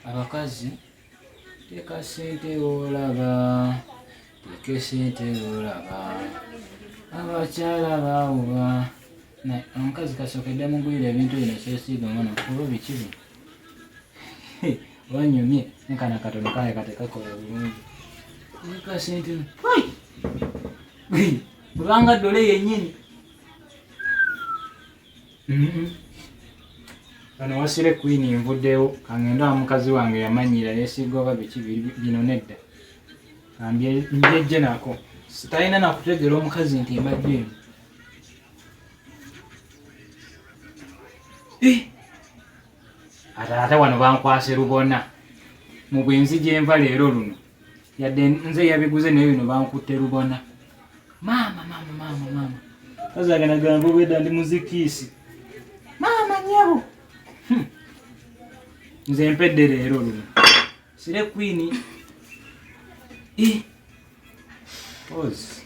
Abakazi teeka ssente olaba, teeka ssente olaba, abakyala baawuba. Omukazi kasookedde mugulira ebintu bino kyesiiga omwana kuba biki bino. Wanyumye nkana katono kaye katekakola bulungi. Teeka ssente kubanga ddole yennyini. Wano Wasire Queen nvuddewo kangendo wa mukazi wange yamanyira yeesiga oba biki bino nedda. Mbyeje nako. Sitalina nakutegera omukazi nti mbadde eno. Ate wano bankwase lubona. Mu bwenzi gyenva leero luno. Yadde nze yabiguze naye bino bankutte lubona. Mama. Kazi agenda gamba obwedda ndi muzikiisi. Mama nyabo. Nze mpedde leero luno. Wasire Queen. Pause.